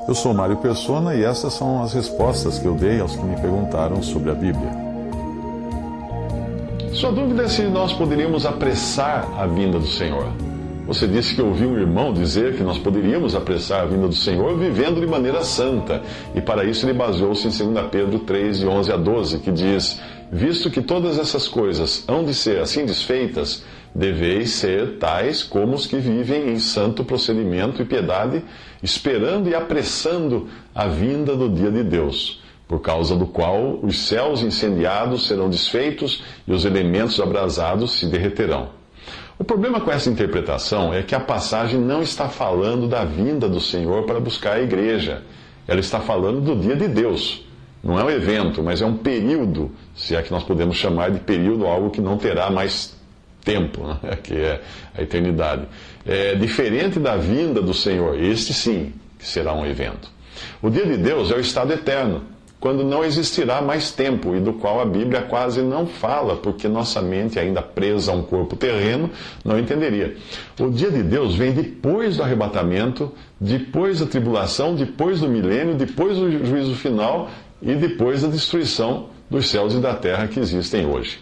Eu sou Mário Persona e essas são as respostas que eu dei aos que me perguntaram sobre a Bíblia. Sua dúvida é se nós poderíamos apressar a vinda do Senhor. Você disse que ouviu um irmão dizer que nós poderíamos apressar a vinda do Senhor vivendo de maneira santa. E para isso ele baseou-se em 2 Pedro 3, de 11 a 12, que diz: visto que todas essas coisas hão de ser assim desfeitas, deveis ser tais como os que vivem em santo procedimento e piedade, esperando e apressando a vinda do dia de Deus, por causa do qual os céus incendiados serão desfeitos e os elementos abrasados se derreterão. O problema com essa interpretação é que a passagem não está falando da vinda do Senhor para buscar a igreja. Ela está falando do dia de Deus. Não é um evento, mas é um período, se é que nós podemos chamar de período algo que não terá mais tempo, né? Que é a eternidade. É diferente da vinda do Senhor. Este sim, que será um evento. O dia de Deus é o estado eterno, quando não existirá mais tempo, e do qual a Bíblia quase não fala, porque nossa mente, ainda presa a um corpo terreno, não entenderia. O dia de Deus vem depois do arrebatamento, depois da tribulação, depois do milênio, depois do juízo final e depois da destruição dos céus e da terra que existem hoje.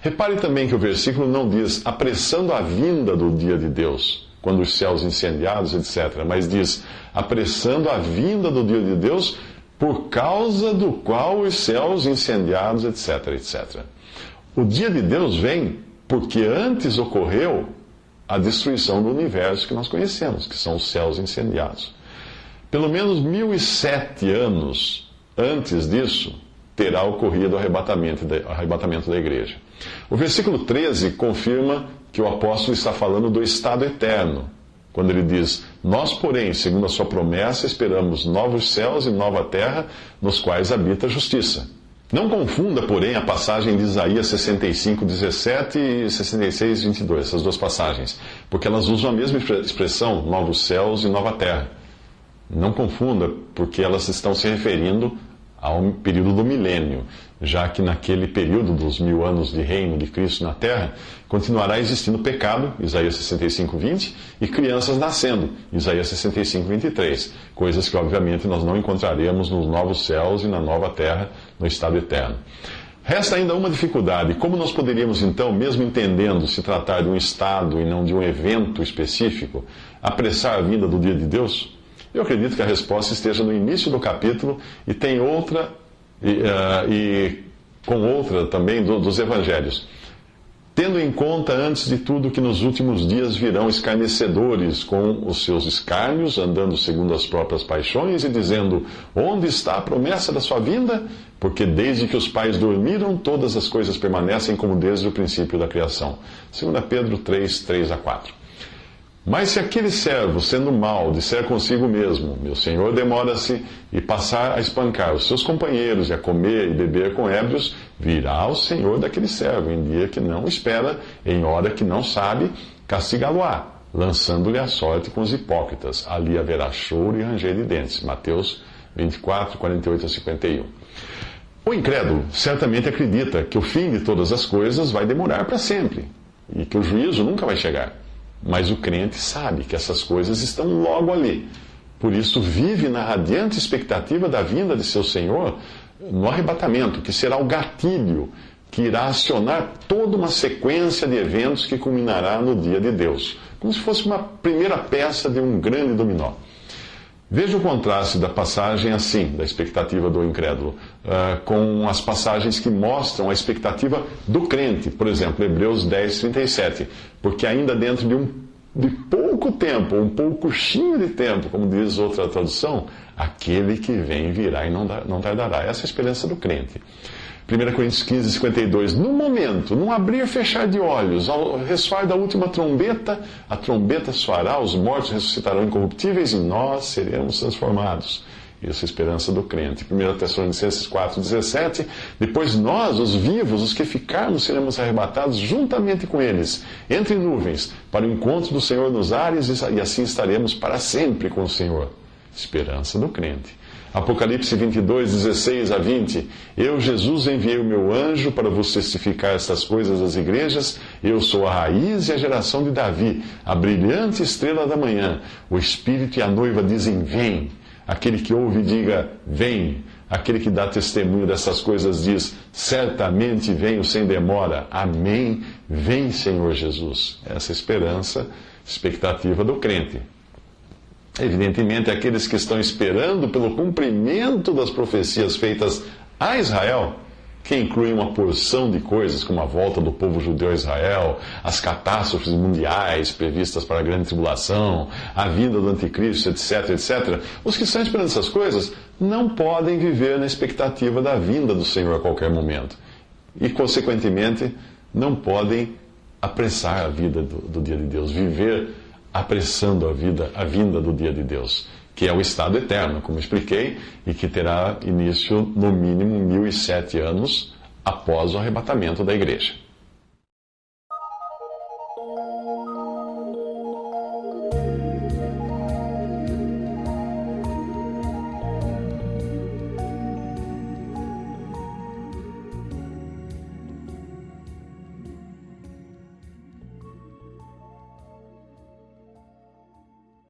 Repare também que o versículo não diz apressando a vinda do dia de Deus, quando os céus incendiados, etc., mas diz apressando a vinda do dia de Deus, por causa do qual os céus incendiados, etc., etc. O dia de Deus vem porque antes ocorreu a destruição do universo que nós conhecemos, que são os céus incendiados. Pelo menos 1007 anos antes disso, terá ocorrido o arrebatamento da igreja. O versículo 13 confirma que o apóstolo está falando do estado eterno, quando ele diz: nós, porém, segundo a sua promessa, esperamos novos céus e nova terra, nos quais habita a justiça. Não confunda, porém, a passagem de Isaías 65, 17 e 66, 22, essas duas passagens, porque elas usam a mesma expressão, novos céus e nova terra. Não confunda, porque elas estão se referindo ao período do milênio, já que naquele período dos 1000 anos de reino de Cristo na terra, continuará existindo pecado, Isaías 65, 20, e crianças nascendo, Isaías 65, 23, coisas que obviamente nós não encontraremos nos novos céus e na nova terra, no estado eterno. Resta ainda uma dificuldade: como nós poderíamos então, mesmo entendendo se tratar de um estado e não de um evento específico, apressar a vinda do dia de Deus? Eu acredito que a resposta esteja no início do capítulo e tem outra, com outra também dos evangelhos. Tendo em conta, antes de tudo, que nos últimos dias virão escarnecedores com os seus escárnios, andando segundo as próprias paixões e dizendo: onde está a promessa da sua vinda? Porque desde que os pais dormiram, todas as coisas permanecem como desde o princípio da criação. 2 Pedro 3, 3 a 4. Mas se aquele servo, sendo mau, disser consigo mesmo: meu senhor demora-se, e passar a espancar os seus companheiros e a comer e beber com ébrios, virá o senhor daquele servo em dia que não espera, em hora que não sabe, castigá-lo-á, lançando-lhe a sorte com os hipócritas. Ali haverá choro e ranger de dentes. Mateus 24, 48 a 51. O incrédulo certamente acredita que o fim de todas as coisas vai demorar para sempre, e que o juízo nunca vai chegar. Mas o crente sabe que essas coisas estão logo ali. Por isso vive na radiante expectativa da vinda de seu Senhor no arrebatamento, que será o gatilho que irá acionar toda uma sequência de eventos que culminará no dia de Deus, como se fosse uma primeira peça de um grande dominó. Veja o contraste da passagem assim, da expectativa do incrédulo, com as passagens que mostram a expectativa do crente. Por exemplo, Hebreus 10, 37. Porque ainda dentro de pouco tempo, um pouquinho de tempo, como diz outra tradução, aquele que vem virá e não tardará. Essa é a esperança do crente. 1 Coríntios 15, 52. No momento, num abrir e fechar de olhos, ao ressoar da última trombeta, a trombeta soará, os mortos ressuscitarão incorruptíveis e nós seremos transformados. Essa é a esperança do crente. 1 Tessalonicenses 4, 17. Depois nós, os vivos, os que ficarmos, seremos arrebatados juntamente com eles, entre nuvens, para o encontro do Senhor nos ares, e assim estaremos para sempre com o Senhor. Esperança do crente. Apocalipse 22, 16 a 20. Eu, Jesus, enviei o meu anjo para vos testificar estas coisas às igrejas. Eu sou a raiz e a geração de Davi, a brilhante estrela da manhã. O Espírito e a noiva dizem: vem. Aquele que ouve, diga: vem. Aquele que dá testemunho dessas coisas diz: certamente venho sem demora. Amém. Vem, Senhor Jesus. Essa é a esperança, expectativa do crente. Evidentemente, aqueles que estão esperando pelo cumprimento das profecias feitas a Israel, que incluem uma porção de coisas, como a volta do povo judeu a Israel, as catástrofes mundiais previstas para a grande tribulação, a vinda do anticristo, etc, etc. Os que estão esperando essas coisas não podem viver na expectativa da vinda do Senhor a qualquer momento. E, consequentemente, não podem apressar a vida do dia de Deus, viver apressando a vinda do dia de Deus, que é o estado eterno, como expliquei, e que terá início no mínimo 1007 anos após o arrebatamento da igreja.